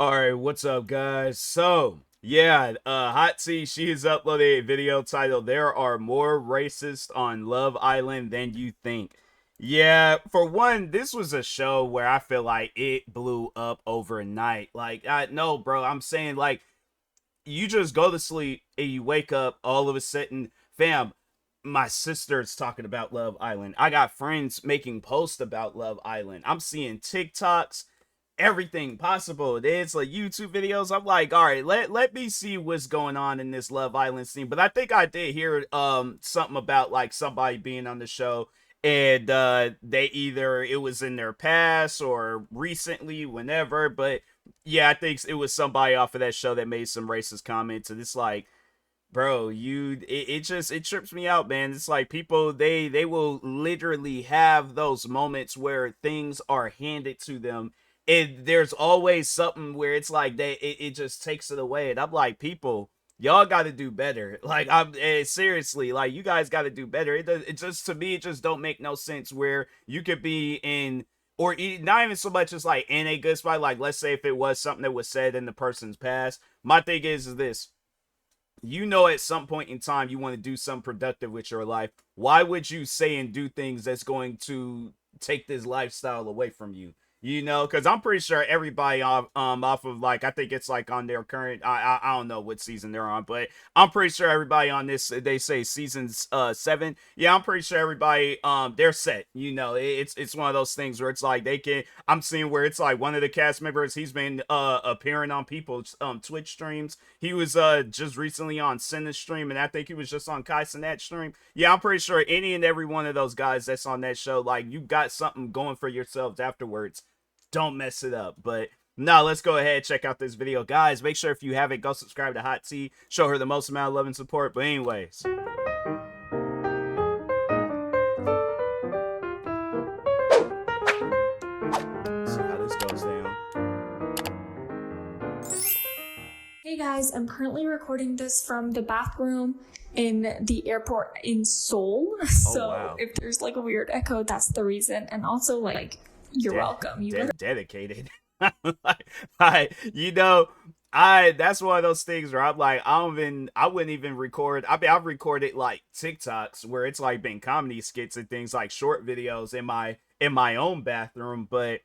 All right, what's up, guys? So, yeah, Hot T, she has uploaded a video titled "There Are More Racists on Love Island Than You Think." Yeah, for one, this was a show where I feel like it blew up overnight. Like, I no, bro, I'm saying like you just go to sleep and you wake up all of a sudden, fam. My sister's talking about Love Island. I got friends making posts about Love Island. I'm seeing TikToks, everything possible. There's like YouTube videos. I'm like, all right, let me see what's going on in this Love Island scene. But I think I did hear something about like somebody being on the show, and they either it was in their past or recently, whenever. But yeah, I think it was somebody off of that show that made some racist comments, and it's like, bro, it just it trips me out, man. It's like people they will literally have those moments where things are handed to them, and there's always something where it's like it just takes it away, and I'm like, people, y'all got to do better. Like, seriously, like, you guys got to do better. It just, to me, it just don't make no sense where you could be in, or not even so much as like in a good spot. Like, let's say if it was something that was said in the person's past, my thing is this: at some point in time you want to do something productive with your life. Why would you say and do things that's going to take this lifestyle away from you? Because I'm pretty sure everybody off of, like, I think it's like on their current, I don't know what season they're on, but I'm pretty sure everybody on this, they say seasons 7. Yeah, I'm pretty sure everybody they're set. It's one of those things where it's like they can. I'm seeing where it's like one of the cast members, he's been appearing on people's Twitch streams. He was just recently on Senna's stream, and I think he was just on Kai Cenat's stream. Yeah, I'm pretty sure any and every one of those guys that's on that show, like, you got something going for yourselves afterwards. Don't mess it up. But no, let's go ahead and check out this video, guys. Make sure if you haven't, go subscribe to Hot T. Show her the most amount of love and support. But anyways, see how this goes down. Hey guys, I'm currently recording this from the bathroom in the airport in Seoul. So wow. If there's like a weird echo, that's the reason. And also, like, you're welcome. Dedicated. That's one of those things where I'm like, I wouldn't even record. I've recorded like TikToks where it's like been comedy skits and things, like short videos in my own bathroom. But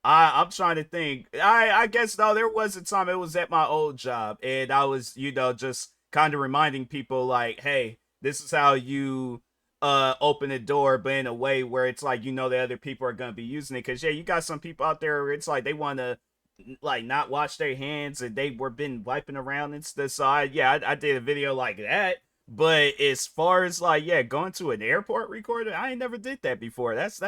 I'm trying to think. I guess though there was a time it was at my old job, and I was, just kind of reminding people like, hey, this is how you open the door, but in a way where it's like, the other people are gonna be using it. Because yeah, you got some people out there where it's like they want to like not wash their hands, and they were been wiping around and stuff. So I did a video like that. But as far as like, yeah, going to an airport recording, I ain't never did that before. That's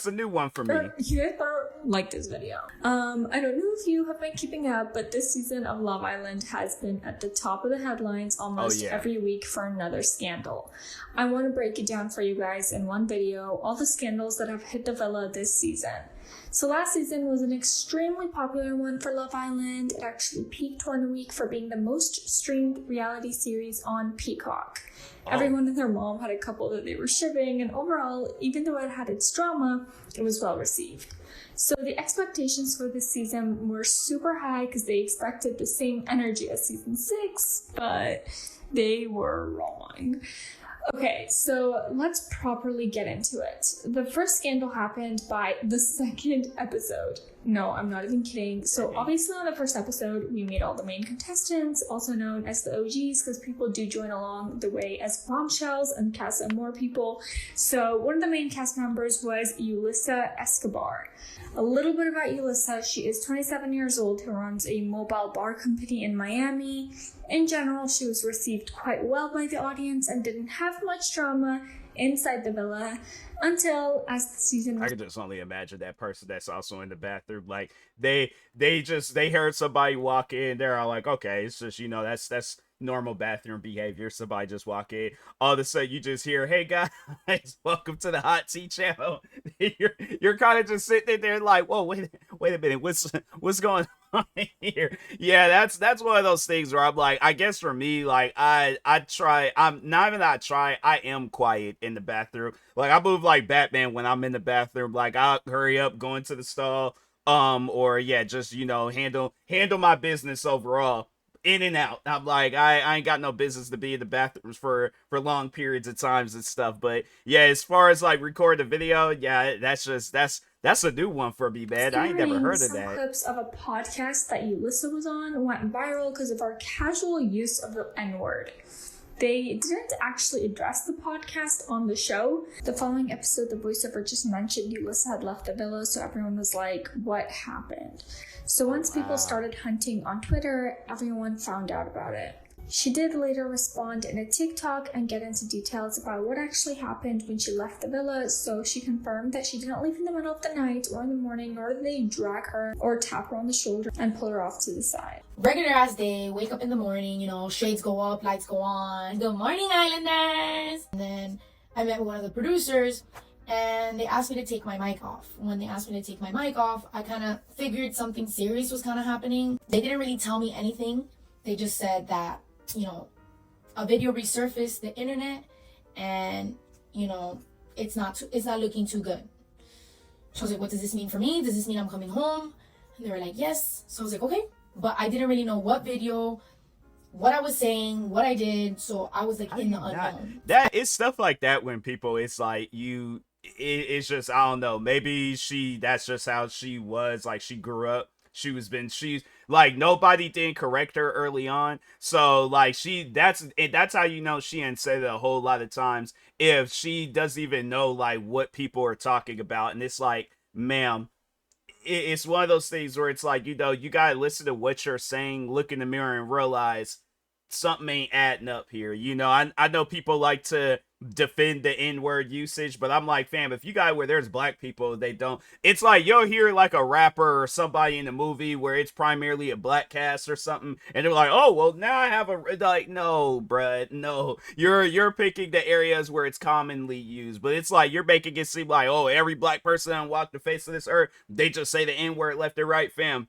a new one for me. You guys better like this video. I don't know if you have been keeping up, but this season of Love Island has been at the top of the headlines almost every week for another scandal. I want to break it down for you guys in one video, all the scandals that have hit the villa this season. So last season was an extremely popular one for Love Island. It actually peaked one week for being the most streamed reality series on Peacock. Everyone and their mom had a couple that they were shipping, and overall, even though it had its drama, it was well received. So the expectations for this season were super high because they expected the same energy as season 6, but they were wrong. Okay, so let's properly get into it. The first scandal happened by the second episode. No, I'm not even kidding. So obviously on the first episode, we made all the main contestants, also known as the OGs, because people do join along the way as bombshells and cast some more people. So one of the main cast members was Ulysa Escobar. A little bit about Ulysa: she is 27 years old who runs a mobile bar company in Miami. In general, she was received quite well by the audience and didn't have much drama inside the villa until, as the season I can just only imagine that person that's also in the bathroom. Like, they heard somebody walk in, they're all like, okay, it's just, that's normal bathroom behavior. Somebody just walk in, all of a sudden you just hear, hey guys, welcome to the Hot Tea channel. you're kind of just sitting there like, whoa, wait a minute, what's going on here? Yeah, that's one of those things where I'm like, I guess for me, like, I am quiet in the bathroom. Like, I move like Batman when I'm in the bathroom. Like, I'll hurry up, go into the stall, or yeah, just handle my business overall, in and out. I'm like, I ain't got no business to be in the bathrooms for long periods of times and stuff. But yeah, as far as like record a video, yeah, that's a new one for me, man. I ain't never heard of some that. clips of a podcast that Ulysa was on went viral because of our casual use of the N-word. They didn't actually address the podcast on the show. The following episode, the voiceover just mentioned Ulysa had left the villa, so everyone was like, what happened? So once people started hunting on Twitter, everyone found out about it. She did later respond in a TikTok and get into details about what actually happened when she left the villa, so she confirmed that she didn't leave in the middle of the night or in the morning, nor did they drag her or tap her on the shoulder and pull her off to the side. Regular ass day, wake up in the morning, shades go up, lights go on. Good morning, Islanders! And then I met with one of the producers and they asked me to take my mic off. When they asked me to take my mic off, I kind of figured something serious was kind of happening. They didn't really tell me anything. They just said that, a video resurfaced the internet and, it's not looking too good. So I was like, what does this mean for me? Does this mean I'm coming home? And they were like, yes. So I was like, okay. But I didn't really know what video, what I was saying, what I did. So I was like in the unknown. It's stuff like that when people, it's like it's just, I don't know, maybe that's just how she was. Like she grew up. She's like, nobody didn't correct her early on. So like that's how she ain't said it a whole lot of times if she doesn't even know like what people are talking about. And it's like, ma'am, it's one of those things where it's like, you gotta listen to what you're saying, look in the mirror and realize something ain't adding up here. I know people like to defend the N-word usage, but I'm like, fam, if you got where there's black people, they don't. It's like you'll hear like a rapper or somebody in a movie where it's primarily a black cast or something, and they're like, oh well, now I have a like, no, bruh, no, you're picking the areas where it's commonly used, but it's like you're making it seem like, oh, every black person on walk the face of this earth, they just say the N-word left and right, fam.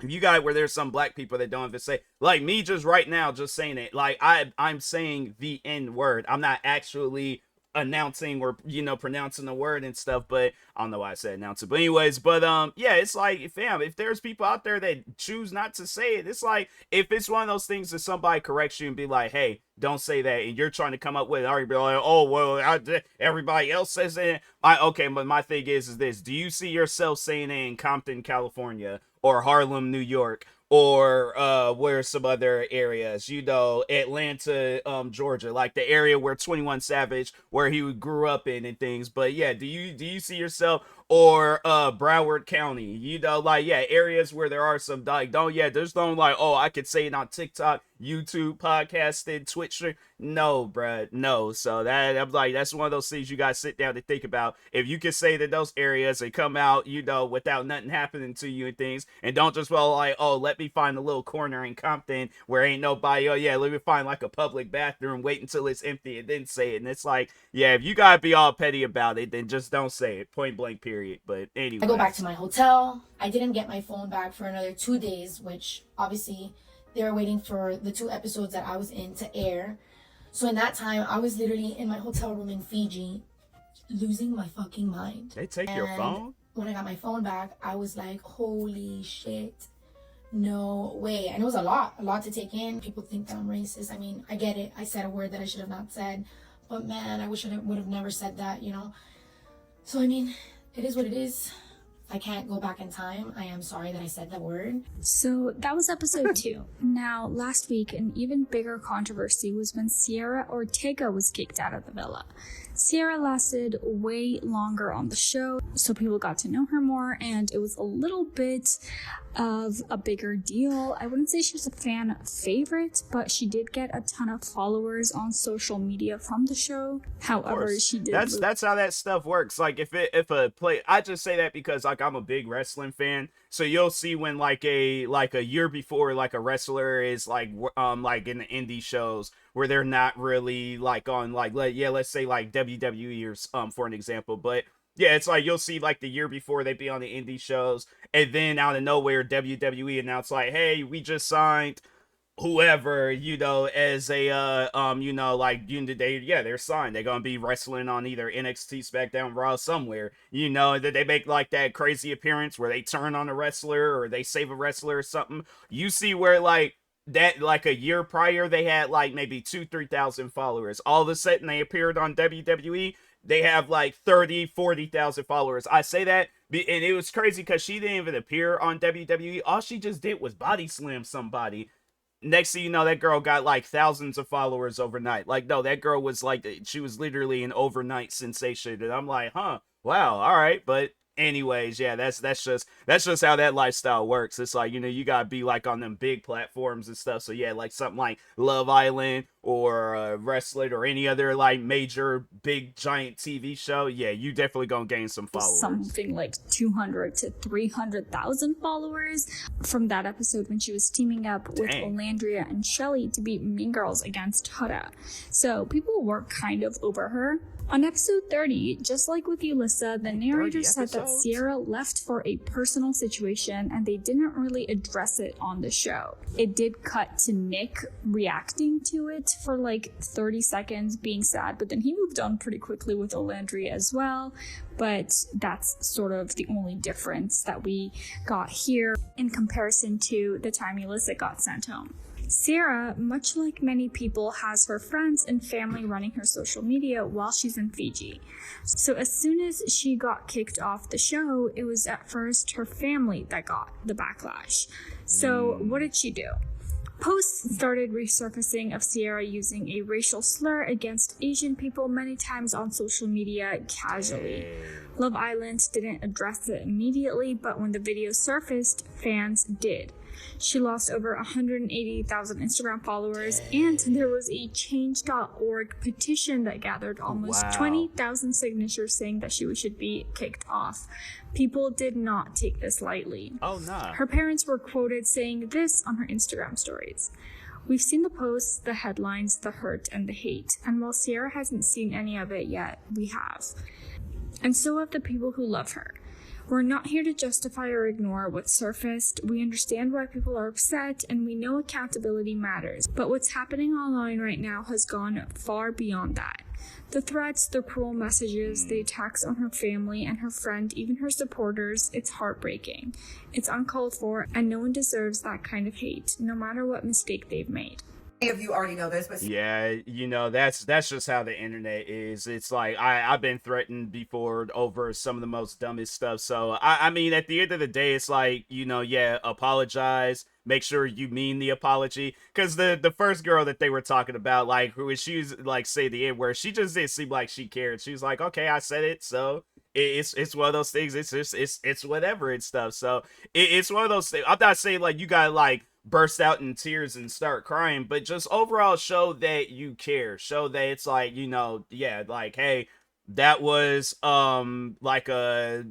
If you got where there's some black people that don't even say, like me just right now, just saying it, like I'm saying the N word. I'm not actually announcing or pronouncing the word and stuff, but I don't know why I said announce it. But anyways, yeah, it's like, fam, if there's people out there that choose not to say it, it's like if it's one of those things that somebody corrects you and be like, hey, don't say that, and you're trying to come up with it, or you be like, oh well, everybody else says it. Okay, but my thing is this: do you see yourself saying it in Compton, California, or Harlem, New York, or where some other areas, Atlanta, Georgia, like the area where 21 Savage, where he grew up in and things? But yeah, do you see yourself, or Broward County, like, yeah, areas where there are some, like, there's no like, oh, I could say it on TikTok, YouTube, podcasting, Twitch. No, bruh, no. So that, I'm like, that's one of those things you gotta sit down and think about. If you can say that those areas and come out, without nothing happening to you and things, and don't just, well, like, oh, let me find a little corner in Compton where ain't nobody, oh yeah, let me find like a public bathroom, wait until it's empty and then say it. And it's like, yeah, if you gotta be all petty about it, then just don't say it, point blank, period. But anyway, I go back to my hotel. I didn't get my phone back for another 2 days, which obviously they were waiting for the 2 episodes that I was in to air. So in that time, I was literally in my hotel room in Fiji, losing my fucking mind. They take your phone? When I got my phone back, I was like, holy shit, no way. And it was a lot to take in. People think that I'm racist. I mean, I get it. I said a word that I should have not said. But man, I wish I would have never said that, So I mean, it is what it is. I can't go back in time. I am sorry that I said that word. So that was episode 2. Now, last week, an even bigger controversy was when Sierra Ortega was kicked out of the villa. Sierra lasted way longer on the show, so people got to know her more, and it was a little bit of a bigger deal. I wouldn't say she was a fan favorite, but she did get a ton of followers on social media from the show. However, she did. That's how that stuff works. Like if a play, I just say that because like I'm a big wrestling fan, so you'll see when like a year before, like a wrestler is like in the indie shows where they're not really like on like let's say like WWE or for an example, but yeah, it's like you'll see like the year before they'd be on the indie shows, and then out of nowhere WWE announced like, hey, we just signed whoever, you know, as a you know, like, you know, they're signed. They're gonna be wrestling on either NXT, SmackDown, Raw, somewhere, you know, that they make like that crazy appearance where they turn on a wrestler or they save a wrestler or something. You see where like that, like a year prior they had like maybe 2-3,000 followers. All of a sudden they appeared on WWE, they have like 30-40,000 followers. I say that, and it was crazy because she didn't even appear on WWE. All she just did was body slam somebody. Next thing you know, that girl got like thousands of followers overnight. Like, no, that girl was like, she was literally an overnight sensation. And I'm like, huh, wow, all right. But anyways, yeah, that's just how that lifestyle works. It's like, you know, you gotta be like on them big platforms and stuff. So yeah, like something like Love Island or Wrestling or any other like major big giant TV show, yeah, you definitely gonna gain some followers. Something like 200 to 300,000 followers from that episode when she was teaming up with Olandria and Shelly to beat Mean Girls against Hutta. So people were kind of over her. On episode 30, just like with Ulysa, the narrator said that Sierra left for a personal situation and they didn't really address it on the show. It did cut to Nick reacting to it for like 30 seconds, being sad, but then he moved on pretty quickly with Olandria as well. But that's sort of the only difference that we got here in comparison to the time Ulysa got sent home. Sierra, much like many people, has her friends and family running her social media while she's in Fiji. So as soon as she got kicked off the show, it was at first her family that got the backlash. So what did she do? Posts started resurfacing of Sierra using a racial slur against Asian people many times on social media casually. Love Island didn't address it immediately, but when the video surfaced, fans did. She lost over 180,000 Instagram followers, and there was a Change.org petition that gathered almost 20,000 signatures saying that she should be kicked off. People did not take this lightly. Oh, no. Her parents were quoted saying this on her Instagram stories. We've seen the posts, the headlines, the hurt, and the hate, and while Sierra hasn't seen any of it yet, we have. And so have the people who love her. We're not here to justify or ignore what surfaced. We understand why people are upset, and we know accountability matters. But what's happening online right now has gone far beyond that. The threats, the cruel messages, the attacks on her family and her friend, even her supporters, it's heartbreaking. It's uncalled for, and no one deserves that kind of hate, no matter what mistake they've made. Many of you already know this, but yeah, you know, that's just how the internet is. It's like I've been threatened before over some of the most dumbest stuff. So I mean, at the end of the day, it's like, you know, yeah, apologize. Make sure you mean the apology, because the first girl that they were talking about, like, who she was like say the N word, she just didn't seem like she cared. She was like, okay, I said it, so it's one of those things. It's just it's whatever and stuff. So it's one of those things. I'm not saying like you gotta like burst out in tears and start crying, but just overall show that you care. Show that it's like, you know, yeah, like, hey, that was like a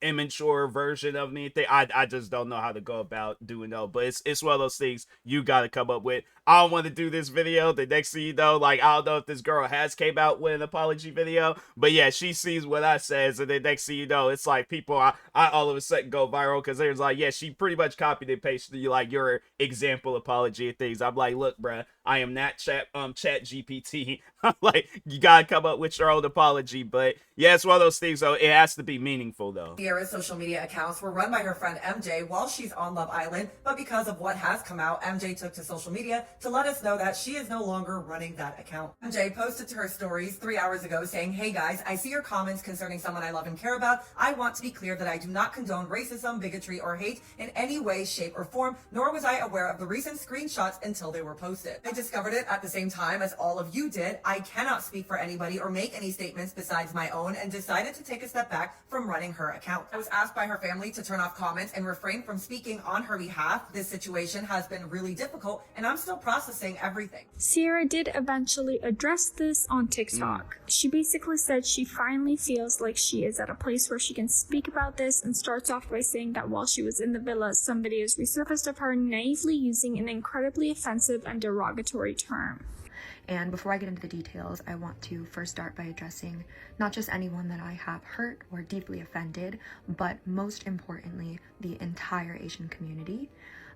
immature version of me. I just don't know how to go about doing that, but it's one of those things you gotta come up with. I don't want to do this video. The next thing you know, like, I don't know if this girl has came out with an apology video, but yeah, she sees what I says, and then next thing you know, it's like people I all of a sudden go viral because there's like, yeah, she pretty much copied and pasted you like your example apology and things. I'm like, look, bruh, I am not chat GPT. I'm like, you gotta come up with your own apology. But yeah, it's one of those things though, it has to be meaningful though. Sierra's social media accounts were run by her friend MJ while she's on Love Island, but because of what has come out, MJ took to social media to let us know that she is no longer running that account. MJ posted to her stories 3 hours ago saying, hey guys, I see your comments concerning someone I love and care about. I want to be clear that I do not condone racism, bigotry, or hate in any way, shape, or form, nor was I aware of the recent screenshots until they were posted. I discovered it at the same time as all of you did. I cannot speak for anybody or make any statements besides my own, and decided to take a step back from running her account. I was asked by her family to turn off comments and refrain from speaking on her behalf. This situation has been really difficult, and I'm still processing everything. Sierra did eventually address this on TikTok. She basically said she finally feels like she is at a place where she can speak about this, and starts off by saying that while she was in the villa, some videos resurfaced of her naively using an incredibly offensive and derogatory term. And before I get into the details, I want to first start by addressing not just anyone that I have hurt or deeply offended, but most importantly, the entire Asian community.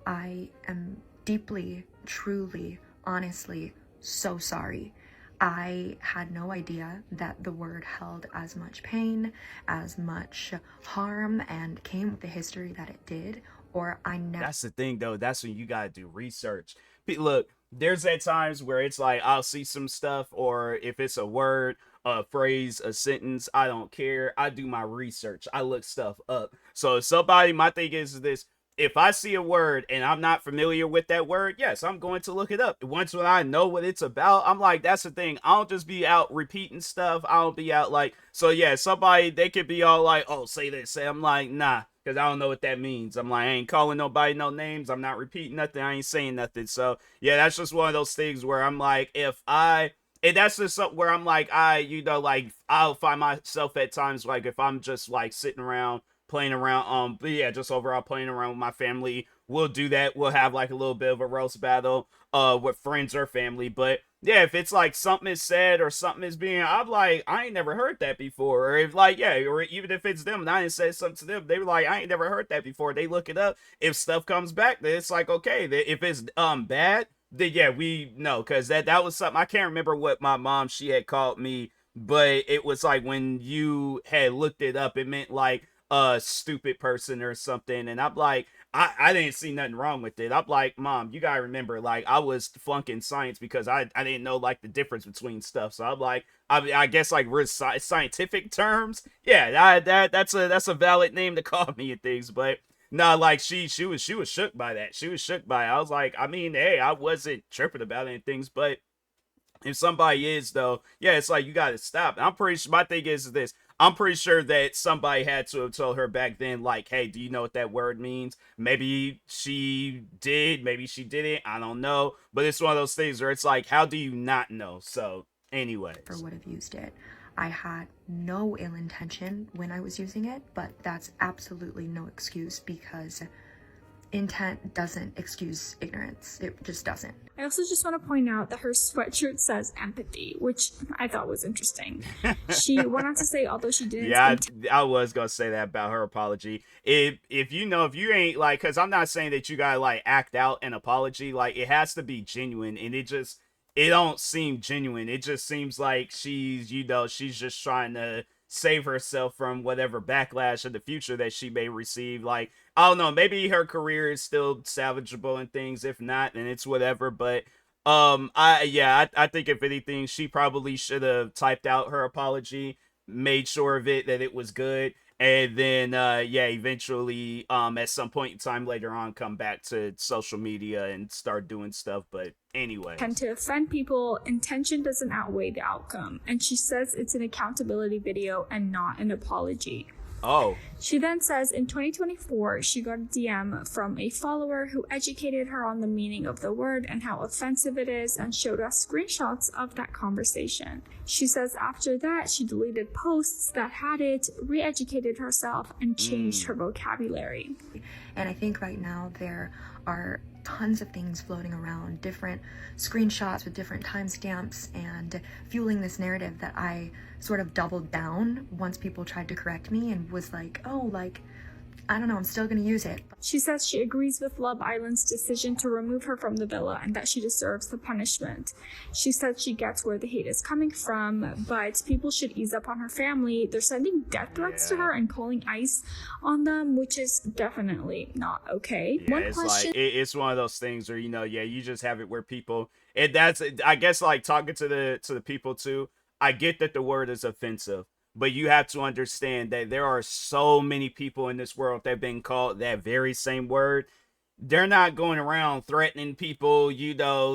I am deeply, truly, honestly, so sorry. I had no idea that the word held as much pain, as much harm, and came with the history that it did, or I never. That's the thing, though. That's when you gotta do research. Look, there's at times where it's like I'll see some stuff, or if it's a word, a phrase, a sentence, I don't care. I do my research. I look stuff up. So if somebody, my thing is this: if I see a word and I'm not familiar with that word, yes, I'm going to look it up. Once when I know what it's about, I'm like, that's the thing. I don't just be out repeating stuff. I don't be out like, so yeah, somebody, they could be all like, oh, say this, say, I'm like, nah, because I don't know what that means. I'm like, I ain't calling nobody no names. I'm not repeating nothing. I ain't saying nothing. So yeah, that's just one of those things where I'm like, and that's just something where I'm like, like, I'll find myself at times, like, if I'm just like sitting around playing around, but yeah, just overall playing around with my family, we'll do that. We'll have like a little bit of a roast battle with friends or family. But yeah, if it's like something is said or something is being, I'm like, I ain't never heard that before. Or if like, yeah, or even if it's them and I didn't say something to them, they were like, I ain't never heard that before. They look it up. If stuff comes back, then it's like, okay, if it's bad, then yeah, we know, because that was something I can't remember what my mom, she had called me, but it was like when you had looked it up, it meant like a stupid person or something. And I'm like, I didn't see nothing wrong with it. I'm like, Mom, you gotta remember, like, I was flunking science because I didn't know like the difference between stuff. So I'm like, I guess like we're scientific terms, yeah, that's a valid name to call me and things. But no, like she was shook by that. She was shook by it. I was like, I mean, hey, I wasn't tripping about it and things, but if somebody is, though, yeah, it's like you gotta stop. And I'm pretty sure, my thing is this: I'm pretty sure that somebody had to have told her back then, like, hey, do you know what that word means? Maybe she did, maybe she didn't, I don't know. But it's one of those things where it's like, how do you not know? So anyway, or would have used it. I had no ill intention when I was using it, but that's absolutely no excuse, because intent doesn't excuse ignorance. It just doesn't. I also just want to point out that her sweatshirt says empathy, which I thought was interesting. She went on to say, although she didn't. Yeah, I was gonna say that about her apology. If you ain't like, because I'm not saying that you gotta like act out an apology. Like, it has to be genuine, and it don't seem genuine. It just seems like she's just trying to save herself from whatever backlash in the future that she may receive. Like, I don't know, maybe her career is still salvageable and things. If not, then it's whatever. But I think if anything, she probably should have typed out her apology, made sure of it that it was good, and then eventually at some point in time later on, come back to social media and start doing stuff. But anyway, tend to offend people, intention doesn't outweigh the outcome, and she says it's an accountability video and not an apology. Oh. She then says in 2024, she got a DM from a follower who educated her on the meaning of the word and how offensive it is, and showed us screenshots of that conversation. She says after that, she deleted posts that had it, re-educated herself, and changed her vocabulary. And I think right now there are tons of things floating around, different screenshots with different timestamps, and fueling this narrative that I sort of doubled down once people tried to correct me and was like, oh, like, I don't know, I'm still gonna use it. She says she agrees with Love Island's decision to remove her from the villa and that she deserves the punishment. She said she gets where the hate is coming from, but people should ease up on her family. They're sending death threats to her and calling ICE on them, which is definitely not okay. Yeah, it's like, it's one of those things where, you just have it where people, and that's, I guess, like, talking to the people too, I get that the word is offensive, but you have to understand that there are so many people in this world that have been called that very same word. They're not going around threatening people,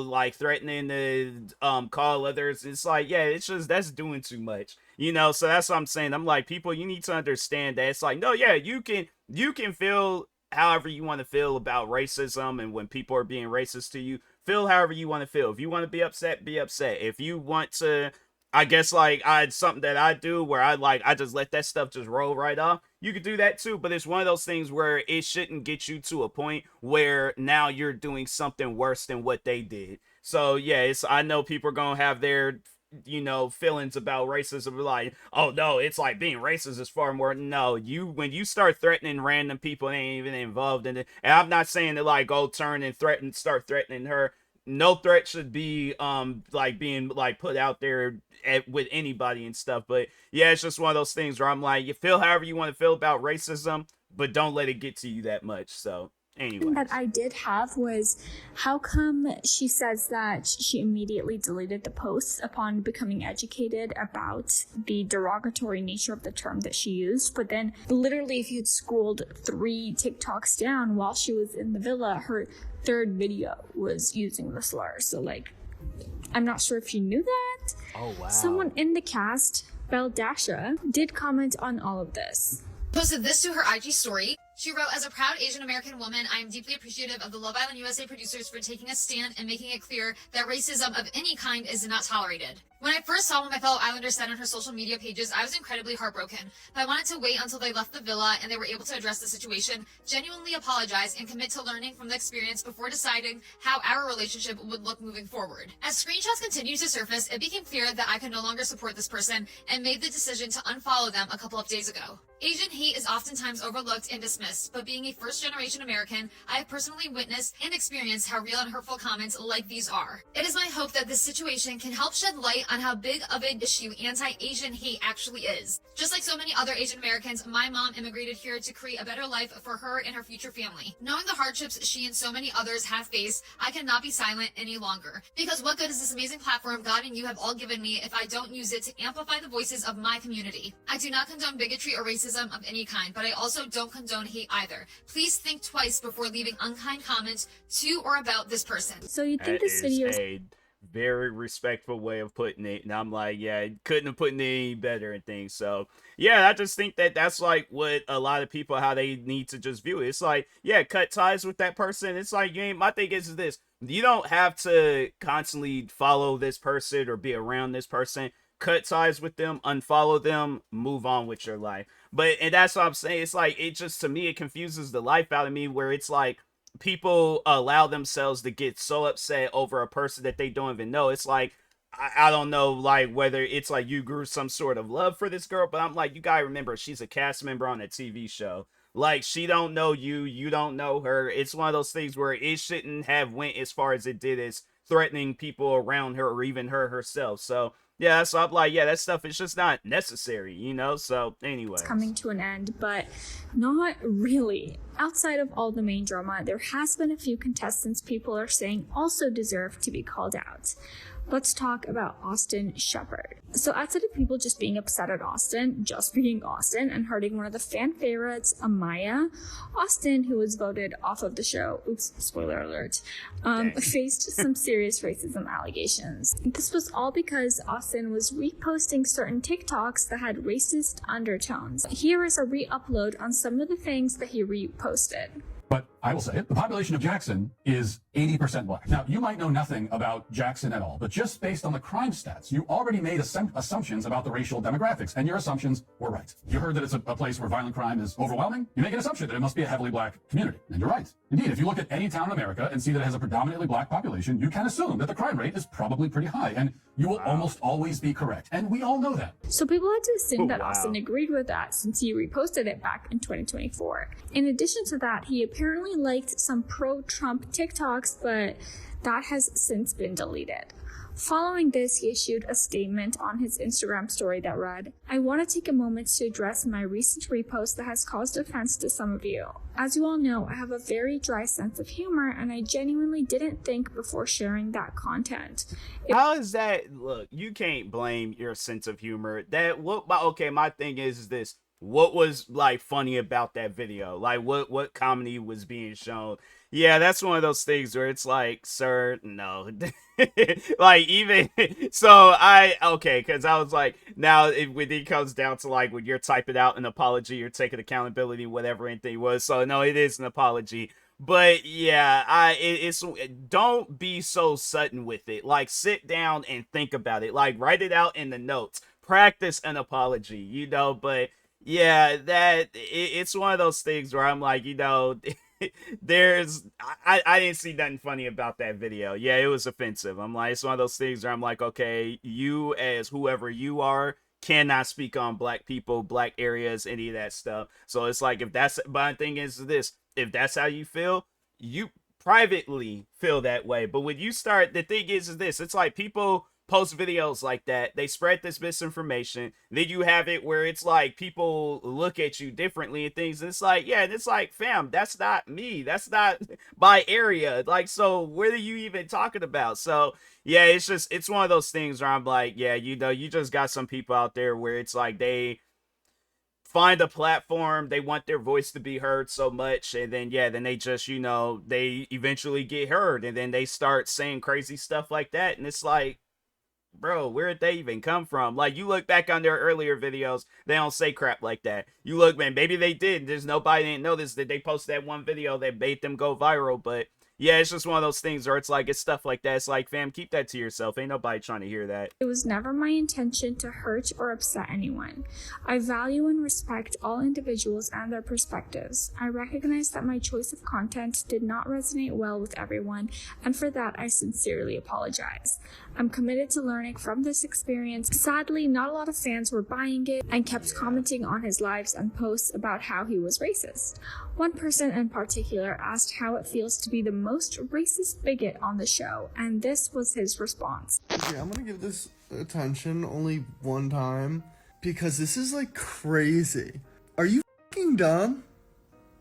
like threatening to call others. It's like, yeah, it's just, that's doing too much, so that's what I'm saying. I'm like, people, you need to understand that it's like, no, yeah, you can feel however you want to feel about racism, and when people are being racist to you, feel however you want to feel. If you want to be upset, be upset. If you want to, I guess, like, something that I do where I just let that stuff just roll right off. You could do that too, but it's one of those things where it shouldn't get you to a point where now you're doing something worse than what they did. So yeah, I know people are gonna have their you know, feelings about racism, like, oh no, it's like being racist is far more. No, when you start threatening random people that ain't even involved in it, and I'm not saying to like go turn and start threatening her. No threat should be like being like put out there with anybody and stuff. But yeah, it's just one of those things where I'm like, you feel however you want to feel about racism, but don't let it get to you that much. So anyway, that I did have was, how come she says that she immediately deleted the posts upon becoming educated about the derogatory nature of the term that she used, but then literally if you had scrolled 3 TikToks down while she was in the villa, her 3rd video was using the slur. So like, I'm not sure if you knew that. Oh wow. Someone in the cast, Beldasha, did comment on all of this. Posted this to her IG story. She wrote, as a proud Asian American woman, I am deeply appreciative of the Love Island USA producers for taking a stand and making it clear that racism of any kind is not tolerated. When I first saw what my fellow Islanders said on her social media pages, I was incredibly heartbroken. But I wanted to wait until they left the villa and they were able to address the situation, genuinely apologize, and commit to learning from the experience before deciding how our relationship would look moving forward. As screenshots continued to surface, it became clear that I could no longer support this person and made the decision to unfollow them a couple of days ago. Asian hate is oftentimes overlooked and dismissed, but being a first-generation American, I have personally witnessed and experienced how real and hurtful comments like these are. It is my hope that this situation can help shed light on how big of an issue anti-Asian hate actually is. Just like so many other Asian Americans, my mom immigrated here to create a better life for her and her future family. Knowing the hardships she and so many others have faced, I cannot be silent any longer. Because what good is this amazing platform God and you have all given me if I don't use it to amplify the voices of my community? I do not condone bigotry or racism of any kind, but I also don't condone hate either. Please think twice before leaving unkind comments to or about this person. So you think that this video is a very respectful way of putting it, and I'm like, yeah, couldn't have put it any better and things. So yeah, I just think that that's like what a lot of people, how they need to just view it. It's like, yeah, cut ties with that person. It's like, you ain't, my thing is this, you don't have to constantly follow this person or be around this person. Cut ties with them, unfollow them, move on with your life. And that's what I'm saying. It's like, it just, to me, it confuses the life out of me, where it's like people allow themselves to get so upset over a person that they don't even know. It's like, I don't know, like, whether it's like you grew some sort of love for this girl, but I'm like, you gotta remember, she's a cast member on a TV show. Like, she don't know you, you don't know her. It's one of those things where it shouldn't have went as far as it did, as threatening people around her or even her herself. So yeah, so I'm like, yeah, that stuff is just not necessary, you know? So anyway, coming to an end, but not really. Outside of all the main drama, there has been a few contestants people are saying also deserve to be called out. Let's talk about Austin Shepard. So outside of people just being upset at Austin, just being Austin, and hurting one of the fan favorites, Amaya, Austin, who was voted off of the show, oops, spoiler alert, faced some serious racism allegations. This was all because Austin was reposting certain TikToks that had racist undertones. Here is a re-upload on some of the things that he reposted. But I will say it, the population of Jackson is 80% black. Now, you might know nothing about Jackson at all, but just based on the crime stats, you already made assumptions about the racial demographics, and your assumptions were right. You heard that it's a place where violent crime is overwhelming. You make an assumption that it must be a heavily black community, and you're right. Indeed, if you look at any town in America and see that it has a predominantly black population, you can assume that the crime rate is probably pretty high, and you will almost always be correct. And we all know that. So people had to assume that Austin agreed with that, since he reposted it back in 2024. In addition to that, he apparently liked some pro-Trump TikToks, but that has since been deleted. Following this, he issued a statement on his Instagram story that read, "I want to take a moment to address my recent repost that has caused offense to some of you. As you all know, I have a very dry sense of humor, and I genuinely didn't think before sharing that content." How is that? Look, you can't blame your sense of humor. My thing is this. What was like funny about that video? Like what comedy was being shown? Yeah, that's one of those things where it's like, sir, no. Like, even so, because I was like, now when it comes down to like when you're typing out an apology, you're taking accountability, whatever anything was. So no, it is an apology. But yeah, it's don't be so sudden with it. Like, sit down and think about it. Like, write it out in the notes. Practice an apology, you know. But yeah, it's one of those things where I'm like, you know, I didn't see nothing funny about that video. Yeah, it was offensive. I'm like, it's one of those things where I'm like, okay, you as whoever you are cannot speak on black people, black areas, any of that stuff. So it's like, if that's, but the thing is this, if that's how you feel, you privately feel that way. But when you start, the thing is this, it's like people post videos like that, they spread this misinformation, then you have it where it's like people look at you differently and things, and it's like, yeah, and it's like, fam, that's not me, that's not my area, like, so what are you even talking about? So yeah, it's just, it's one of those things where I'm like, yeah, you know, you just got some people out there where it's like they find a platform, they want their voice to be heard so much, and then yeah, then they just, you know, they eventually get heard, and then they start saying crazy stuff like that, and it's like, bro, where did they even come from? Like, you look back on their earlier videos, they don't say crap like that. You look, man, maybe they did. There's nobody didn't notice that they posted that one video that made them go viral. But yeah, it's just one of those things where it's like, it's stuff like that. It's like, fam, keep that to yourself. Ain't nobody trying to hear that. It was never my intention to hurt or upset anyone. I value and respect all individuals and their perspectives. I recognize that my choice of content did not resonate well with everyone, and for that I sincerely apologize. I'm committed to learning from this experience. Sadly, not a lot of fans were buying it and kept commenting on his lives and posts about how he was racist. One person in particular asked how it feels to be the most racist bigot on the show, and this was his response. Okay, I'm gonna give this attention only one time, because this is like crazy. Are you fucking dumb?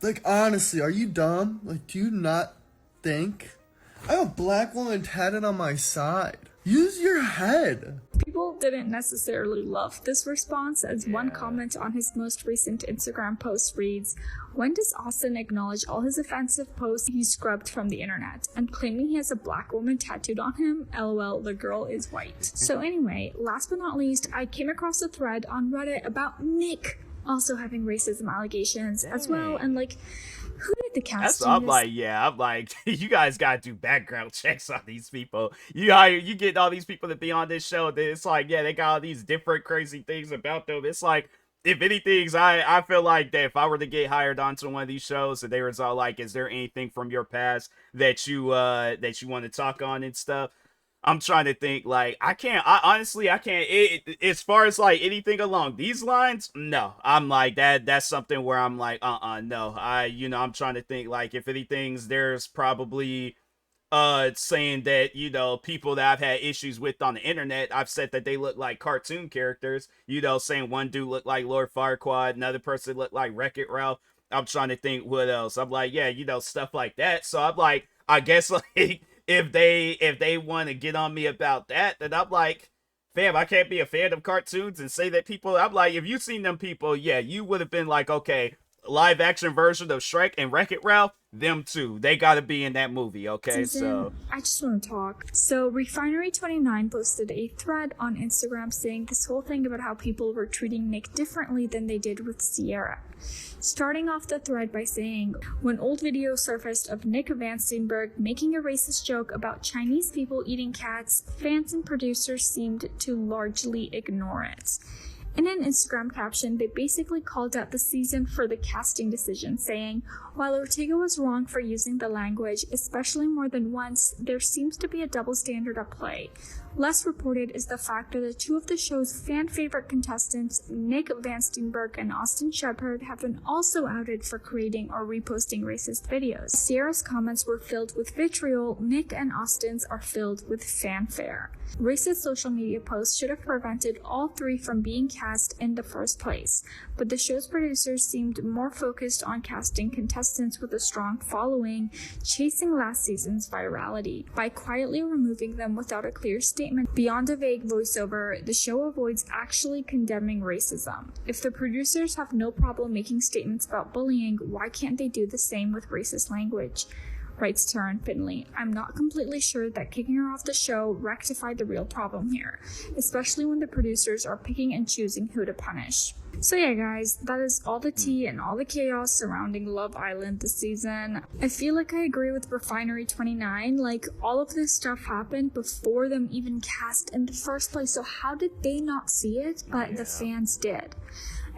Like, honestly, are you dumb? Like, do you not think? I have a black woman tatted on my side. Use your head. People didn't necessarily love this response, as one comment on his most recent Instagram post reads, "When does Austin acknowledge all his offensive posts he scrubbed from the internet, and claiming he has a black woman tattooed on him? LOL, the girl is white." So anyway, last but not least, I came across a thread on Reddit about Nick also having racism allegations as well, and like, who did the casting? I'm like, you guys gotta do background checks on these people. You get all these people to be on this show, then it's like, yeah, they got all these different crazy things about them. It's like, if anything, I feel like that if I were to get hired onto one of these shows, and they was all like, is there anything from your past that you want to talk on and stuff? I'm trying to think, like, I honestly can't, as far as like anything along these lines, no. I'm like, that's something where I'm like, no. I'm trying to think, like, if anything's, there's probably saying that, you know, people that I've had issues with on the internet, I've said that they look like cartoon characters, you know, saying one dude looked like Lord Farquaad, another person looked like Wreck-It Ralph. I'm trying to think what else. I'm like, yeah, you know, stuff like that. So I'm like, I guess, like, if they want to get on me about that, then I'm like, fam, I can't be a fan of cartoons and say that people, I'm like, if you've seen them people, yeah, you would have been like, okay, live action version of Shrek and Wreck-It Ralph, them two, they gotta be in that movie, okay? So I just want to talk. So Refinery29 posted a thread on Instagram saying this whole thing about how people were treating Nick differently than they did with Sierra. Starting off the thread by saying, when old videos surfaced of Nick Van Steenberg making a racist joke about Chinese people eating cats, fans and producers seemed to largely ignore it. In an Instagram caption, they basically called out the season for the casting decision, saying, while Ortega was wrong for using the language, especially more than once, there seems to be a double standard at play. Less reported is the fact that the two of the show's fan-favorite contestants, Nick Van Steenberg and Austin Shepard, have been also outed for creating or reposting racist videos. Sierra's comments were filled with vitriol, Nick and Austin's are filled with fanfare. Racist social media posts should have prevented all three from being cast in the first place, but the show's producers seemed more focused on casting contestants with a strong following, chasing last season's virality. By quietly removing them without a clear statement beyond a vague voiceover, the show avoids actually condemning racism. If the producers have no problem making statements about bullying, why can't they do the same with racist language? Writes Taryn Finley. I'm not completely sure that kicking her off the show rectified the real problem here, especially when the producers are picking and choosing who to punish. So yeah guys, that is all the tea and all the chaos surrounding Love Island this season. I feel like I agree with Refinery29, like all of this stuff happened before them even cast in the first place, so how did they not see it, but the fans did?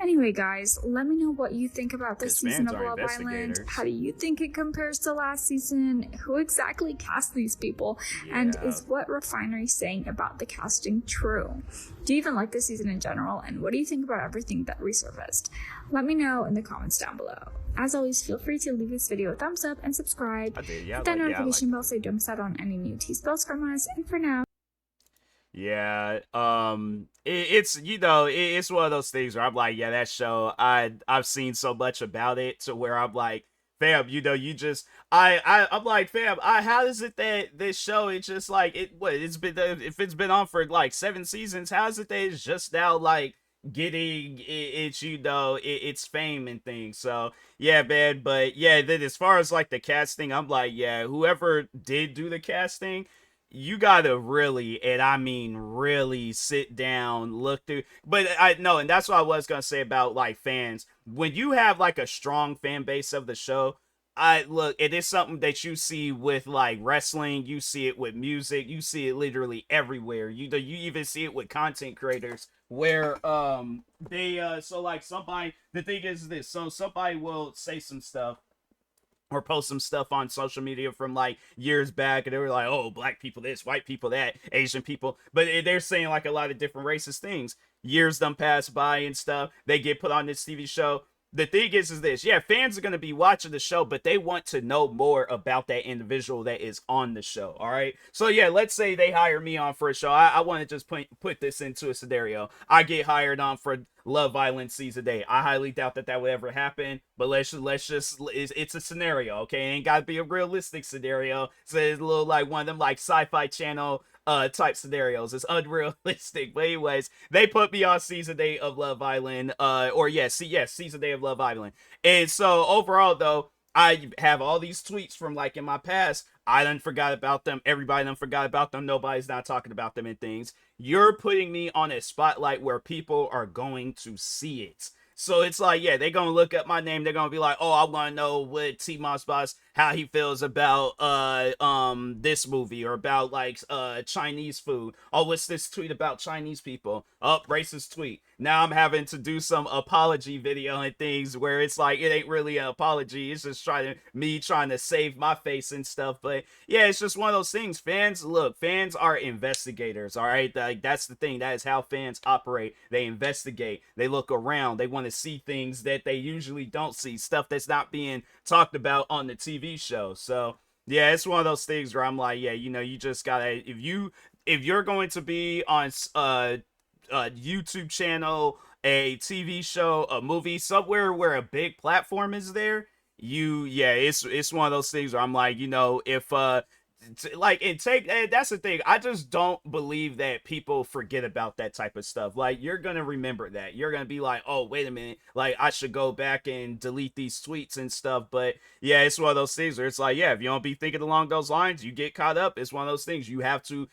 Anyway, guys, let me know what you think about this season of Love Island. How do you think it compares to last season? Who exactly cast these people? Yeah. And is what Refinery saying about the casting true? Do you even like this season in general? And what do you think about everything that resurfaced? Let me know in the comments down below. As always, feel free to leave this video a thumbs up and subscribe. Hit that notification bell so you don't miss out on any new T-spells from us. And for now, yeah, it's, you know, it's one of those things where I'm like, yeah, that show, I've seen so much about it to where I'm like, fam, you know, you just, I'm like, fam, how is it that this show, it's just like, it's been, if it's been on for like 7 seasons, how is it that it's just now like getting it's, you know, it's fame and things? So yeah, man, but yeah, then as far as like the casting, I'm like, yeah, whoever did do the casting, you gotta really, and I mean really, sit down, look through. But I know, and that's what I was gonna say about like fans. When you have like a strong fan base of the show, look, it is something that you see with like wrestling, you see it with music, you see it literally everywhere. You even see it with content creators where they so like somebody, the thing is this, so somebody will say some stuff or post some stuff on social media from like years back, and they were like, oh, black people this, white people that, Asian people, but they're saying like a lot of different racist things. Years done pass by and stuff, they get put on this TV show. The thing is this, yeah, fans are going to be watching the show, but they want to know more about that individual that is on the show, all right? So yeah, let's say they hire me on for a show. I want to just put this into a scenario. I get hired on for Love Island season 8. I highly doubt that would ever happen, but let's just it's a scenario, okay? It ain't got to be a realistic scenario. So it's a little like one of them like sci-fi channel type scenarios. It's unrealistic, but anyways, they put me on season 8 of Love Island, season 8 of Love Island. And so overall though, I have all these tweets from like in my past. I done forgot about them. Everybody done forgot about them. Nobody's not talking about them and things. You're putting me on a spotlight where people are going to see it. So it's like, yeah, they're gonna look up my name. They're gonna be like, oh, I want to know what TMossBoss, how he feels about this movie, or about like Chinese food. Oh, what's this tweet about Chinese people? Oh, racist tweet. Now I'm having to do some apology video and things where it's like, it ain't really an apology. It's just me trying to save my face and stuff. But yeah, it's just one of those things. Fans are investigators, all right? Like, that's the thing. That is how fans operate. They investigate. They look around. They want to see things that they usually don't see. Stuff that's not being talked about on the TV show. So yeah, it's one of those things where I'm like, yeah, you know, you just gotta, if you're going to be on a YouTube channel, a TV show, a movie, somewhere where a big platform is there, it's one of those things where I'm like, you know, if that's the thing. I just don't believe that people forget about that type of stuff. Like, you're gonna remember that. You're gonna be like, oh, wait a minute, like, I should go back and delete these tweets and stuff. But yeah, it's one of those things where it's like, yeah, if you don't be thinking along those lines, you get caught up. It's one of those things. You have to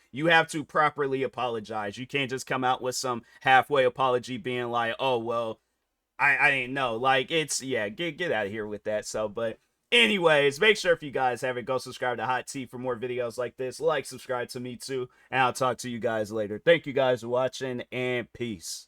properly apologize. You can't just come out with some halfway apology being like, oh, well, I didn't know. Like, it's, yeah, get out of here with that. So, but anyways, make sure if you guys haven't, go subscribe to Hot Tea for more videos like this. Like, subscribe to me too, and I'll talk to you guys later. Thank you guys for watching, and peace.